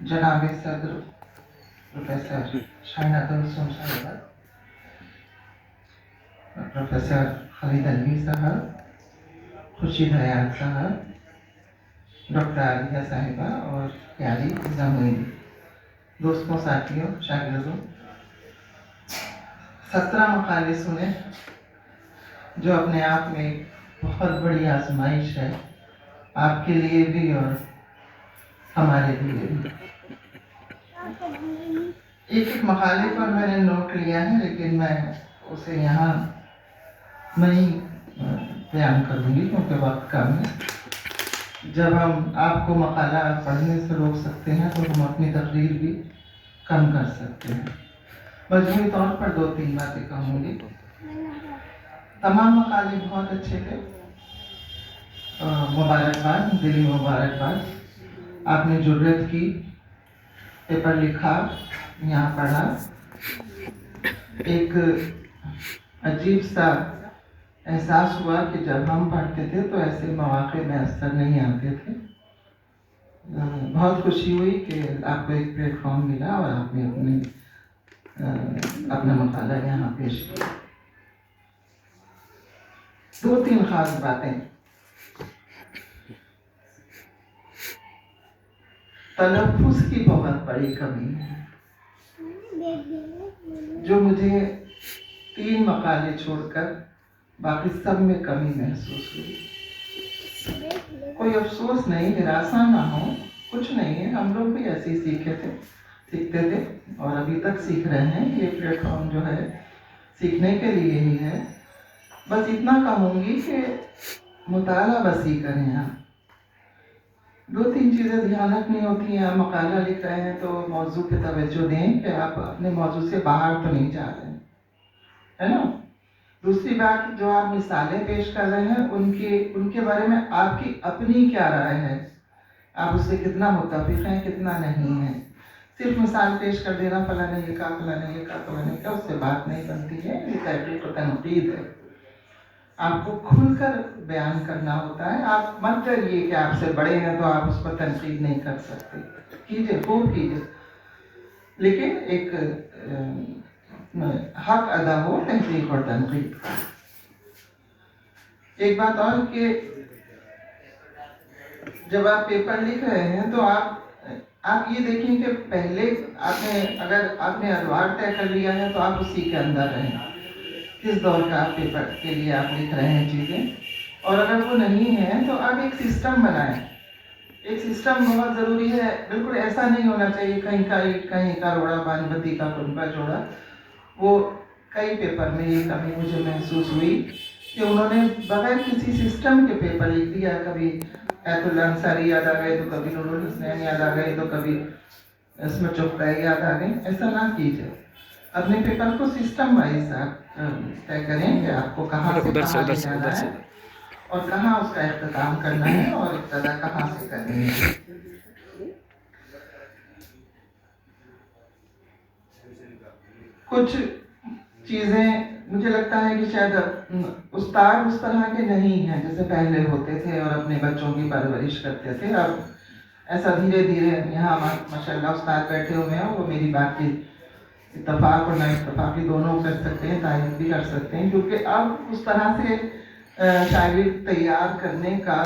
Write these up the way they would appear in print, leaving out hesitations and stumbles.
जनाब सदर प्रोफेसर शाहिनादुल साहब, प्रोफेसर खालिद अलवी साहब, खुर्शीद हयात साहब, डॉक्टर आलिया साहिबा और प्यारी जमीन, दोस्तों, साथियों, शागिर्दों, 17 मकाले सुने जो अपने आप में एक बहुत बड़ी आजमाइश है, आपके लिए भी और हमारे लिए भी। एक एक मकाले पर मैंने नोट लिया है, लेकिन मैं उसे यहाँ नहीं बयान करूँगी क्योंकि वक्त कम है। जब हम आपको मकाला पढ़ने से रोक सकते हैं तो हम अपनी तकरीर भी कम कर सकते हैं। मजमूई तौर पर 2-3 बातें कहूँगी। तमाम मकाले बहुत अच्छे थे, मुबारकबाद, दिली मुबारकबाद। आपने जुर्रत की, पेपर लिखा, यहाँ पढ़ा। एक अजीब सा एहसास हुआ कि जब हम पढ़ते थे तो ऐसे मौके में अक्सर नहीं आते थे। बहुत खुशी हुई कि आपको एक प्लेटफॉर्म मिला और आपने अपना मकाला यहाँ पेश किया। 2-3 खास बातें। तलफ़्फ़ुज़ की बहुत बड़ी कमी है जो मुझे 3 मकाले छोड़कर बाकी सब में कमी महसूस हुई। कोई अफसोस नहीं, निराशा ना हो, कुछ नहीं है। हम लोग भी ऐसे ही सीखते थे और अभी तक सीख रहे हैं। ये प्लेटफॉर्म जो है सीखने के लिए ही है। बस इतना कहूँगी कि मुताला बस ही करें आप। 2-3 चीज़ें ध्यान रखनी होती हैं। आप मकाला लिख रहे हैं तो मौजू पे तवज्जो दें कि आप अपने मौजू से बाहर तो नहीं जा रहे हैं, है ना। दूसरी बात, जो आप मिसालें पेश कर रहे हैं उनके बारे में आपकी अपनी क्या राय है, आप उससे कितना मुत्तफिक हैं, कितना नहीं है। सिर्फ मिसाल पेश कर देना, फलाने ये कहा, फलाने ये कहा, फलाने क्या, उससे बात नहीं बनती है। ये तहकीक और तनकीद है। आपको खुलकर बयान करना होता है। आप मत करिए कि आपसे बड़े हैं तो आप उस पर तनकीद नहीं कर सकते। कीजिए, खूब कीजिए, लेकिन एक हक अदा हो तहकीक और तनकीद का। एक बात और कि जब आप पेपर लिख रहे हैं तो आप ये देखें कि पहले अगर आपने अदवार तय कर लिया है तो आप उसी के अंदर रहें। किस दौर का पेपर के लिए आप लिख रहे हैं चीज़ें, और अगर वो नहीं है तो आप एक सिस्टम बनाएं। एक सिस्टम बहुत ज़रूरी है। बिल्कुल ऐसा नहीं होना चाहिए कहीं का ईट, कहीं का रोड़ा, बानबत्ती का कुनबा जोड़ा। वो कई पेपर में ये कमी मुझे महसूस हुई कि उन्होंने बगैर किसी सिस्टम के पेपर लिख दिया। कभी ऐतुल्लाह अंसारी याद आ गए तो कभी नूरुल हुसनैन याद आ गए तो कभी इसमें चुप्ताई याद आ गई। ऐसा ना कीजिए। अपने पेपर को सिस्टम वाइज आप तय करें कि आपको कहाँ से कहाँ ले जाना है और कहाँ उसका इख्तिताम करना है और इब्तिदा कहाँ से करनी है। कुछ चीज़ें मुझे लगता है कि शायद उस्ताद उस तरह के नहीं हैं जैसे पहले होते थे और अपने बच्चों की परवरिश करते थे। अब ऐसा धीरे धीरे, यहाँ माशाल्लाह उस्ताद बैठे हुए हैं, वो मेरी बात की इत्तफाक और ना इत्तफाकी दोनों कर सकते हैं, तारीफ भी कर सकते हैं, क्योंकि अब उस तरह से शायरी तैयार करने का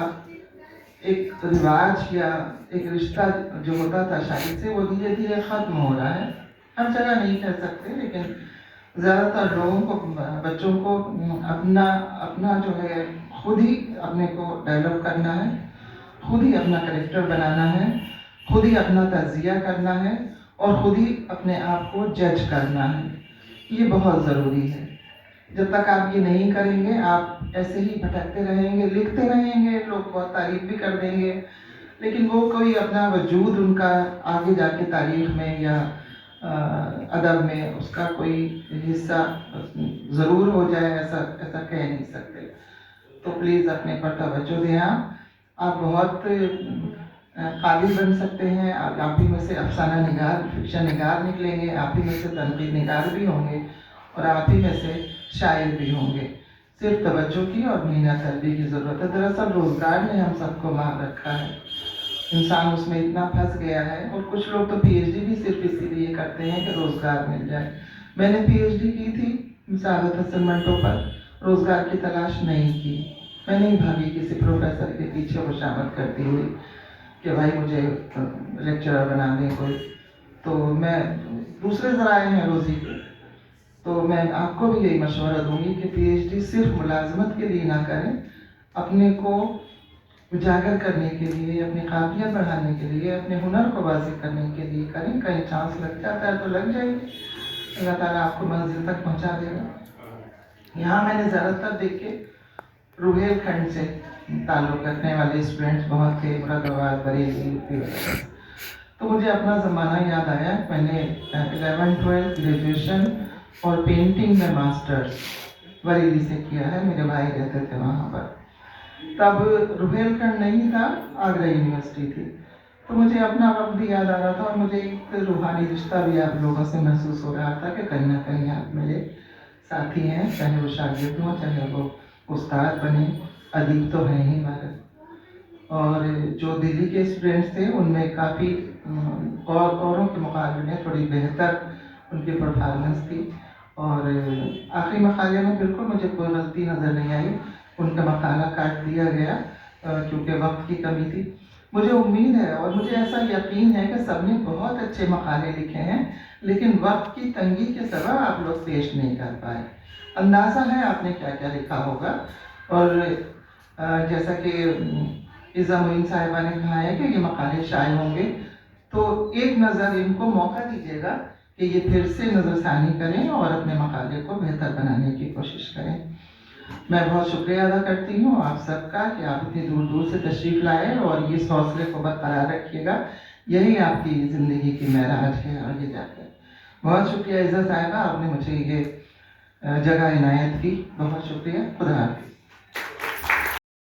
एक रिवाज या एक रिश्ता जो होता था शायरी से, वो धीरे धीरे ख़त्म हो रहा है। हर जगह नहीं कह सकते, लेकिन ज़्यादातर लोगों को, बच्चों को अपना जो है खुद ही अपने को डेवलप करना है, खुद ही अपना कैरेक्टर बनाना है, खुद ही अपना तज़किया करना है और खुद ही अपने आप को जज करना है। ये बहुत ज़रूरी है। जब तक आप ये नहीं करेंगे, आप ऐसे ही भटकते रहेंगे, लिखते रहेंगे, लोग बहुत तारीफ भी कर देंगे, लेकिन वो कोई अपना वजूद उनका आगे जाके तारीख में या अदब में उसका कोई हिस्सा ज़रूर हो जाए, ऐसा कह नहीं सकते। तो प्लीज़ अपने पर तवज्जो दें। आप बहुत काबिल बन सकते हैं। आप ही में से अफसाना निगार, फिक्शन निगार निकलेंगे, आप ही में से तनकीद निगार भी होंगे और आप ही में से शायर भी होंगे। सिर्फ तवज्जो की और मेहनत तलबी की ज़रूरत है। दरअसल रोज़गार ने हम सबको मार रखा है इंसान उसमें इतना फंस गया है। और कुछ लोग तो पीएचडी भी सिर्फ इसीलिए करते हैं कि रोज़गार मिल जाए। मैंने पीएचडी की थी सादत हसन मंटो पर, रोज़गार की तलाश नहीं की। मैं नहीं भागी किसी प्रोफेसर के पीछे खुशामद करती हुई कि भाई मुझे लेक्चरर बना दें कोई। तो मैं दूसरे ज़राए हैं रोज़ी के, तो मैं आपको भी यही मशवरा दूंगी कि पीएचडी सिर्फ मुलाजमत के लिए ना करें, अपने को उजागर करने के लिए, अपनी काबिलियत बढ़ाने के लिए, अपने हुनर को वाज़ेह करने के लिए करें। कहीं चांस लग जाता है तो लग जाएगी, अल्लाह ताला आपको मंजिल तक पहुंचा देगा। यहाँ मैंने ज़्यादातर देखे रुहेलखंड से ताल्लुक़ रखने वाले स्टूडेंट्स बहुत थे, मुरादाबाद, बरेली, यूपी वगैरह। तो मुझे अपना ज़माना याद आया। मैंने 11th-12th ग्रेजुएशन और पेंटिंग में मास्टर्स बरेली से किया है। मेरे भाई रहते थे वहाँ पर। तब रुहेलखंड नहीं था, आगरा यूनिवर्सिटी थी। तो मुझे अपना वक्त भी याद आ रहा था और मुझे एक रूहानी रिश्ता भी आप लोगों से महसूस हो रहा था कि कहीं ना कहीं आप मेरे साथी हैं, चाहे वो शागिर्द हों, चाहे वो उस्ताद बने, अदीब तो हैं ही हमारे। और जो दिल्ली के स्टूडेंट्स थे उनमें काफ़ी औरों के मुकाबले में थोड़ी बेहतर उनकी परफॉर्मेंस थी। और आखिरी मकाले में बिल्कुल मुझे कोई गलती नज़र नहीं आई। उनका मकाला काट दिया गया क्योंकि वक्त की कमी थी। मुझे उम्मीद है और मुझे ऐसा यकीन है कि सबने बहुत अच्छे मकाले लिखे हैं, लेकिन वक्त की तंगी के सबब आप लोग पेश नहीं कर पाए। अंदाज़ा है आपने क्या क्या लिखा होगा। और जैसा कि इज़ा मोइन साहिबा ने कहा है कि ये मकाले शाये होंगे, तो एक नज़र इनको मौका दीजिएगा कि ये फिर से नज़रसानी करें और अपने मकाले को बेहतर बनाने की कोशिश करें। मैं बहुत शुक्रिया अदा करती हूँ आप सबका कि आप इतनी दूर दूर से तशरीफ़ लाए और इस हौसले को बरकरार रखिएगा। यही आपकी ज़िंदगी की मेराज है आगे जाकर। बहुत शुक्रिया इज़्ज़त साहिबा, आपने मुझे ये जगह इनायत की। बहुत शुक्रिया। खुदा हाफ़िज़।